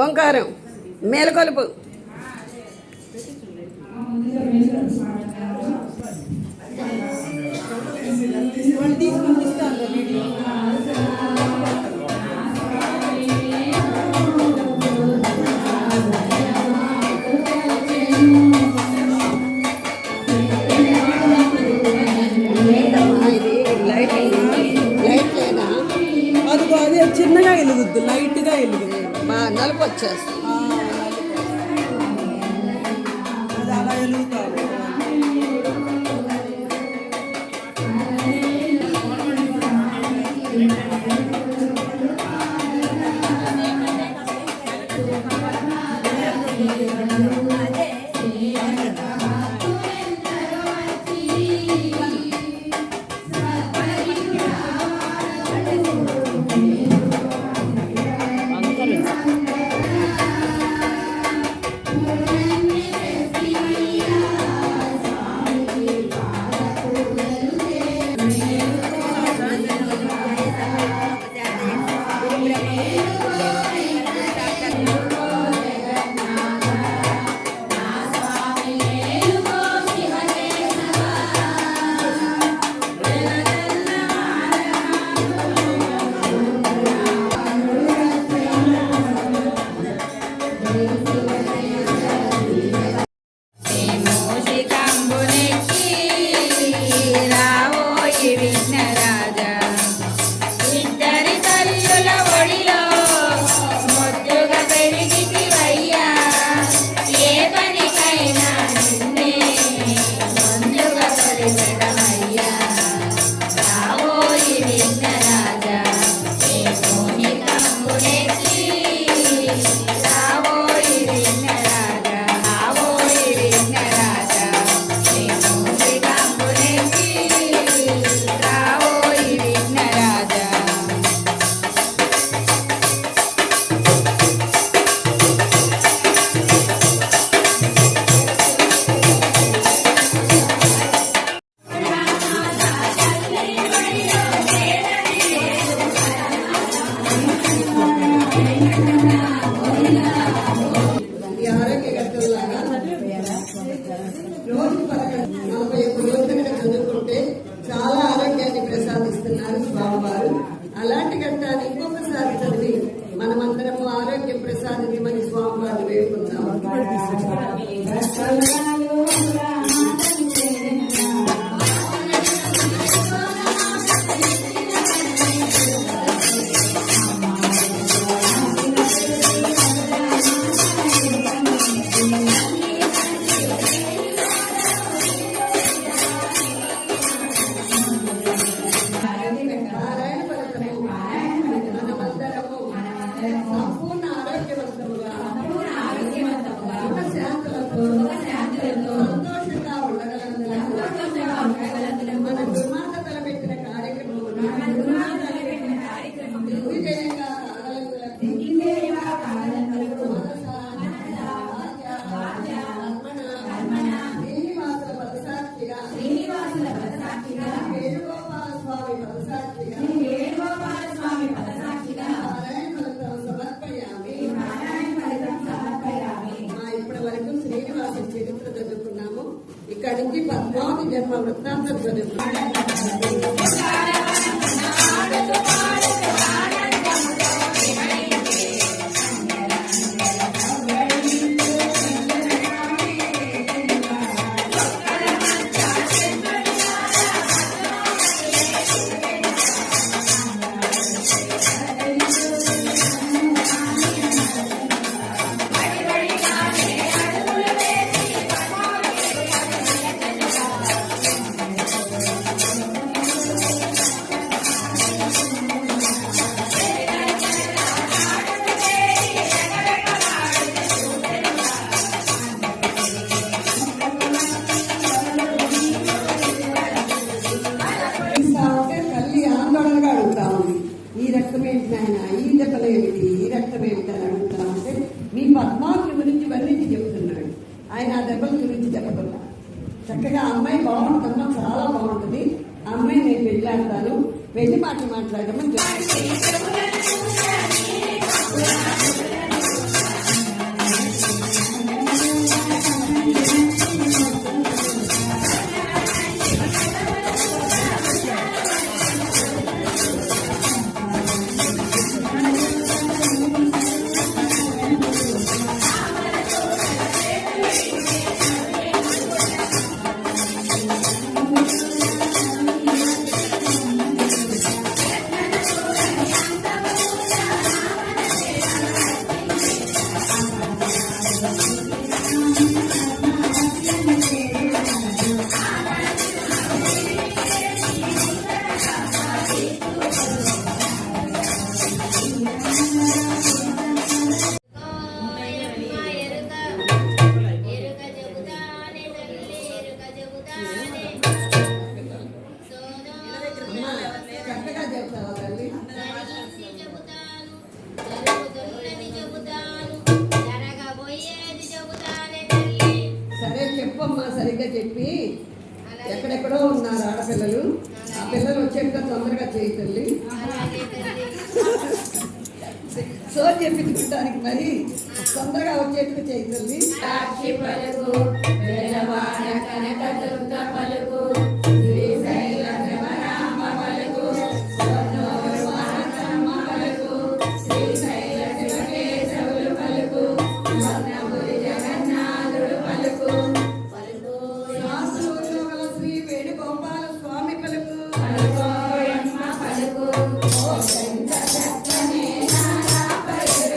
ఓంకారం మేలుకొలుపు. చిన్నగా వెలుగుద్దు, లైట్గా వెలుగుద్దు, నలుపు వచ్చేస్తుంది. అది అలా వెలుగుతారు. చదువుకుంటే చాలా ఆరోగ్యాన్ని ప్రసాదిస్తున్నారు స్వామివారు. అలాంటి ఘట్టాన్ని ఇంకొకసారి చదివి మనమందరము ఆరోగ్యం ప్రసాదించమని స్వామివారు వేడుకుందాం. సంపూర్ణ ఆరోగ్యవంతముగా సంతోషంగా ఉండగలందులకు మన దుర్మార్గ తలపెట్టిన కార్యక్రమం దిగ్విజయంగా కాగలందులకు శ్రీనివాసుల పదసాక్షిగా వేణుగోపాల స్వామి పదసాక్షిగా ఇప్పటి వరకు శ్రీనివాస చరిత్ర చదువుకున్నాము. ఇక్కడి నుంచి పద్మావతి జన్మ వృత్తాంతం చదువుకున్నాము. ఈ రక్తం ఏమిటని అడుగుతా ఉంటే మీ పద్మావతి గురించి వర్ణించి చెబుతున్నాడు. ఆయన ఆ దెబ్బల గురించి చెప్పకుండా చక్కగా అమ్మాయి బాగుంటుందమ్మా, చాలా బాగుంటుంది, అమ్మాయి నేను పెళ్ళాడతాను, పెళ్లి మాటలు మాట్లాడమని చెప్పమ్మా సరిగ్గా చెప్పి. ఎక్కడెక్కడో ఉన్నారు ఆడపిల్లలు, ఆ పిల్లలు వచ్చేట్టుగా తొందరగా చేయి తల్లి. సో చెప్పించుకుంటానికి మరి తొందరగా వచ్చేట్టుగా చేయి తల్లి. సాక్షి పలుకు వేలవాడ కనకదుర్గ పలుకు శ్రీశైల శివరామ పలుకు స్వర్ణోరు మానసమ్మ పలుకు శ్రీశైల శివకేశవులు పలుకు స్వర్ణపురి జగన్నాథుడు పలుకు పలుకు శాస్త్రూరులో గల శ్రీ వేణుగోపాల స్వామి పలుకు పలుకోయమ్మ పలుకు ఓ శంకర చక్కనే నారా పలుకు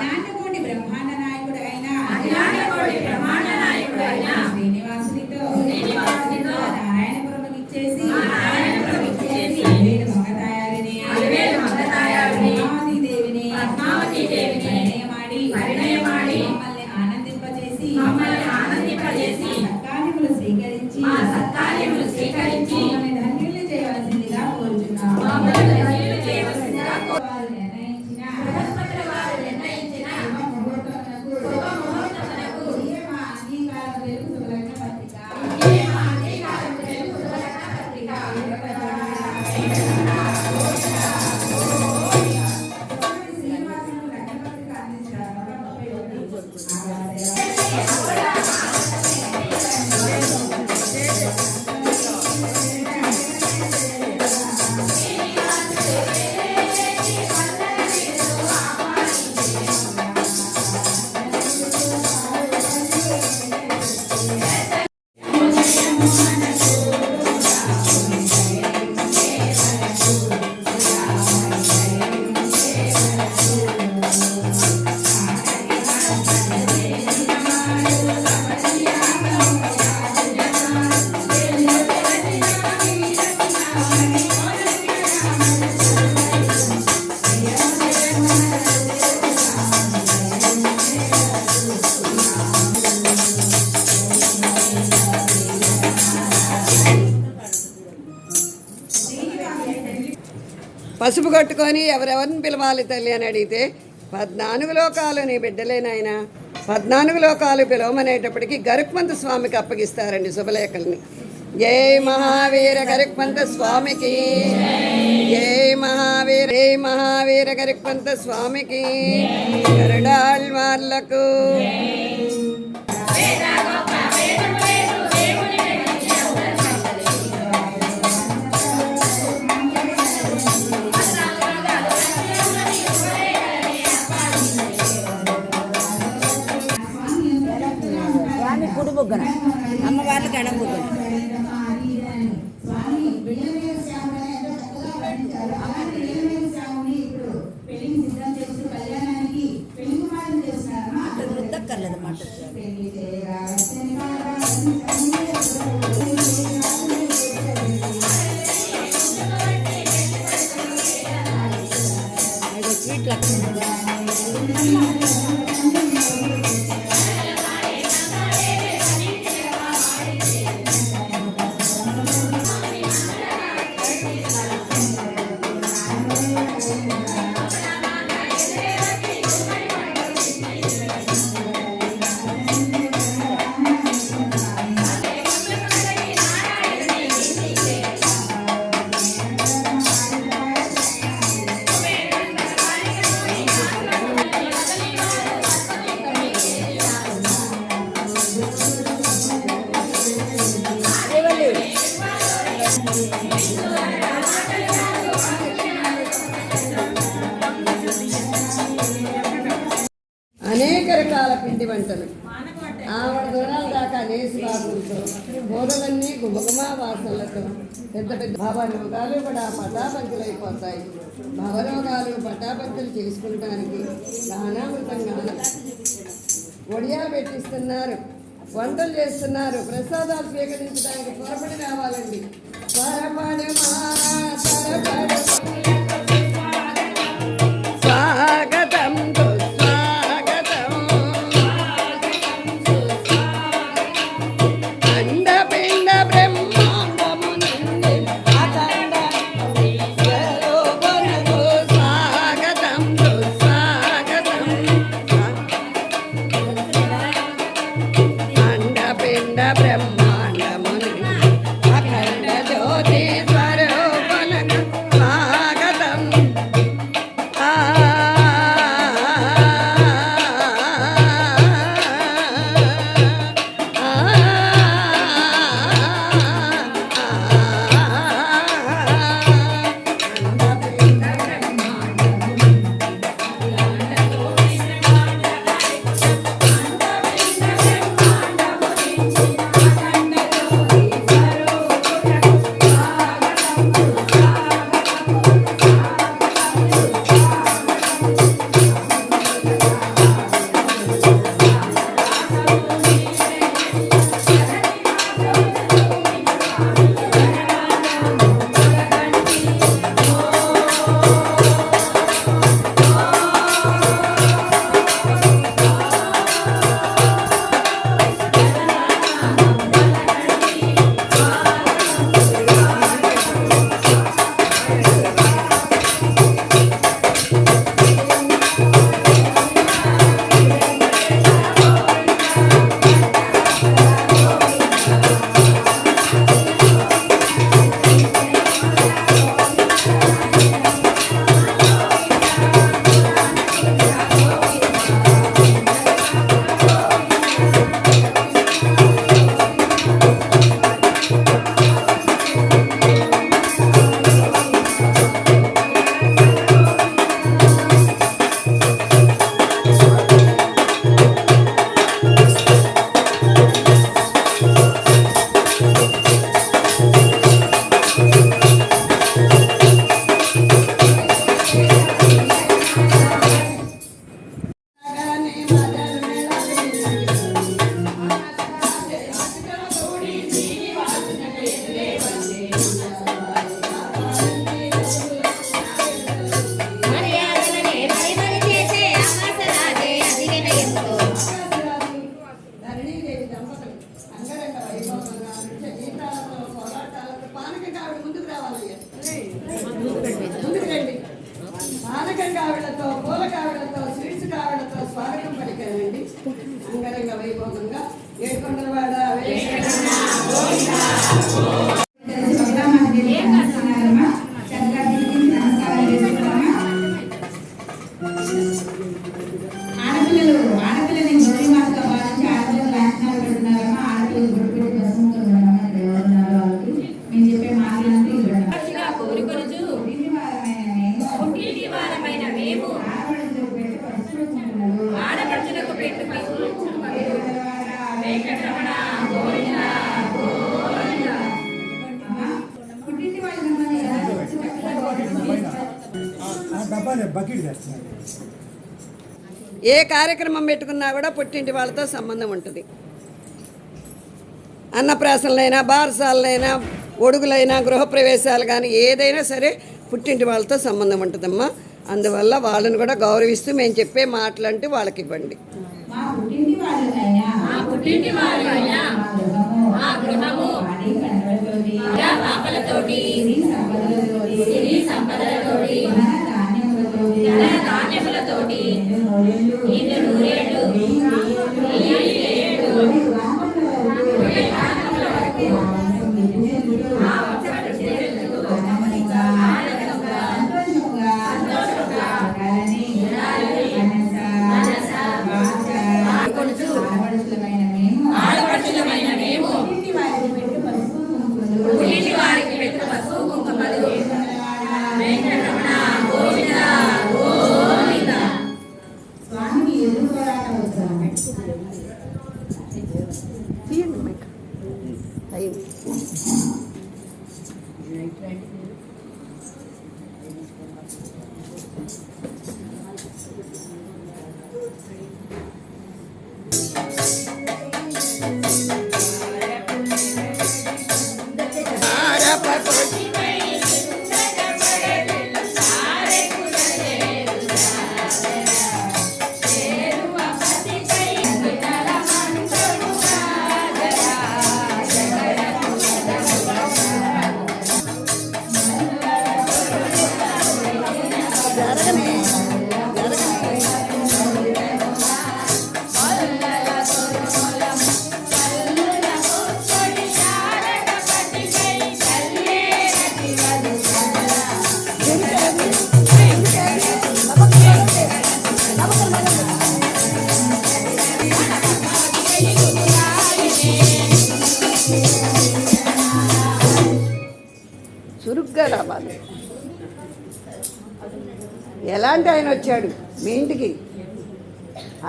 నాన్నకోటి బ్రహ్మాండ నాయకుడు అయిన శ్రీనివాసునితో నారాయణపురం ఇచ్చేసి వేడు మంగతాయారిని పద్మావతి దేవిని పరిణయమాడి మమ్మల్ని ఆనందింపజేసి సత్కార్యములు స్వీకరించి మమ్మల్ని ధన్యులు చేయవలసిందిగా కోరుచున్నాము. వారు నిర్ణయించిన శుభముహూర్తమునకు ఇదే మా అంగీకారం తెలుగు సులగ్న పత్రిక. శ్రీనివాసులు లగ్న పత్రిక అందించారు. పసుపు కట్టుకొని ఎవరెవరిని పిలవాలి తల్లి అని అడిగితే 14 లోకాలు నీ బిడ్డలేనాయన 14 లోకాలు పిలవమనేటప్పటికీ గరుక్మంత స్వామికి అప్పగిస్తారండి శుభలేఖల్ని. జై మహావీర గరుక్మంత స్వామికి, జై మహావీర గరుక్మంత స్వామికి, గరుడాళ్వార్లకు. కుడి బుగ్గన అమ్మవార్లకి ఎడం బుగ్గన వృద్ధక్కర్లేదన్నమాట. అనేక రకాల పిండి వంటలు ఆవిడ దూరాల దాకా నేసి బాబులతో కూరలన్నీ గుమగుమా వాసనలతో పెద్ద పెద్ద భవరోగాలు కూడా పటాపంచులైపోతాయి. భవరోగాలు పటాపంచులు చేసుకుంటానికి దానామృతంగా ఒడియాలు పెట్టిస్తున్నారు, వంటలు చేస్తున్నారు. ప్రసాదాలు స్వీకరించడానికి త్వరపడి రావాలండి. త్వరపడమా త్వరపడమా స్వాగతం స్వాగతం అండపిండ బ్రహ్మాండము నుండి అఖండ స్వరూపమునకు స్వాగతం స్వాగతం అండపిండ బ్రహ్మాండము నుండి అఖండ జ్యోతి స్వరూపమునకు స్వాగతం. పానకం కావిడతో పూల కావిడతో స్వీట్స్ కావిడతో స్వాగతం పలికానండి. అంగరంగ వైభవంగా ఏడుకొండలవాడ ఆడపిల్లని గొడవ మాటతో భావించి ఆడపిల్లలు రాష్ట్రాలు పెడుతున్నారమ్మా. ఆడపిల్లలు గుడి పెట్టి బసముతున్నారమ్మా. ఎవరున్నారు వాళ్ళకి మేము చెప్పే మాటలంటే ఆడపడుచులకు పెట్టు ఏ కార్యక్రమం పెట్టుకున్నా కూడా పుట్టింటి వాళ్ళతో సంబంధం ఉంటుంది. అన్నప్రాసనలైనా, బారసాలైనా, ఒడుగులైనా, గృహప్రవేశాలు కానీ ఏదైనా సరే పుట్టింటి వాళ్ళతో సంబంధం ఉంటుందమ్మా. అందువల్ల వాళ్ళని కూడా గౌరవిస్తూ మేము చెప్పే మాటలు అంటే వాళ్ళకి ఇవ్వండి. వారికి పెట్టు చురుగ్గా రావాలి. ఎలాంటి ఆయన వచ్చాడు మీ ఇంటికి?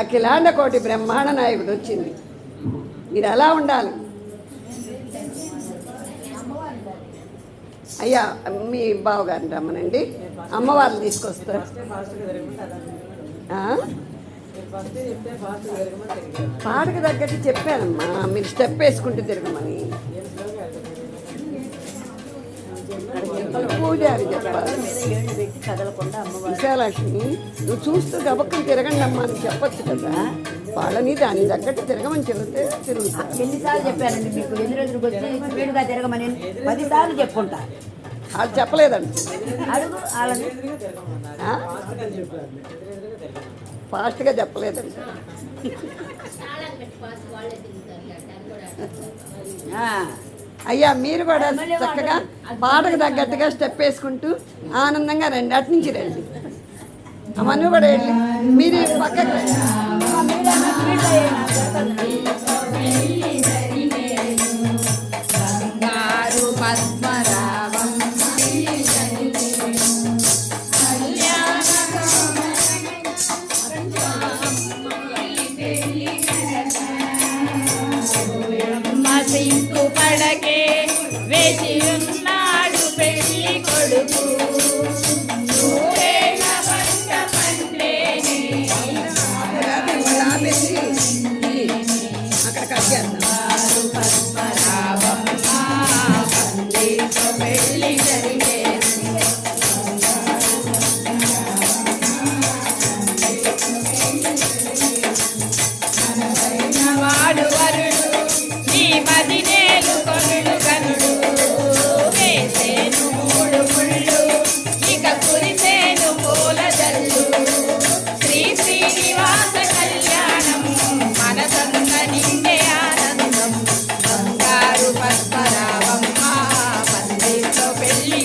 అఖిలాండ కోటి బ్రహ్మాండ నాయకుడు వచ్చింది. మీరు ఎలా ఉండాలి? అయ్యా మీ బావగారిని రమ్మనండి, అమ్మవారిని తీసుకొస్తారు. పాటకు తగ్గట్టు చెప్పానమ్మా, మీరు స్టెప్ వేసుకుంటూ తిరగమని. పూజారి చెప్పాలి. విశాలక్ష్మి, నువ్వు చూస్తూ గబక్కలు తిరగండి అమ్మా అని చెప్పచ్చు కదా. వాళ్ళని దాని తగ్గట్టు తిరగమని చెబితే తిరుగుతారు. ఎన్నిసార్లు చెప్పారండి మీకు? ఎన్ని రోజులకు వచ్చి స్పీడ్గా తిరగమని 10 సార్లు చెప్పుకుంటా. వాళ్ళు చెప్పలేదండి. అడుగు వాళ్ళని. ఫాస్ట్గా చెప్పలేదండి. అయ్యా మీరు కూడా చక్కగా పాటకు తగ్గట్టుగా స్టెప్ వేసుకుంటూ ఆనందంగా రండి. అటు నుంచి రండి. అవన్నీ కూడా వెళ్ళి మీరు పక్కకు రండి. సింకు పడకే వేచి ఉన్నాడు పెళ్లి కొడుకు. అక్కడ కట్ చేస్తాం. పెళ్లి జరిగే వాడు వరుడు నీ మదినేలు కొనుడు కనుడు. వేసేను 3 ముళ్ళు ఇక కురిసేను పూల జల్లు. శ్రీ శ్రీనివాస కళ్యాణం మనసంత నిండే ఆనందం. బంగారు పద్మరావమ్మ పందిట్లో పెళ్లి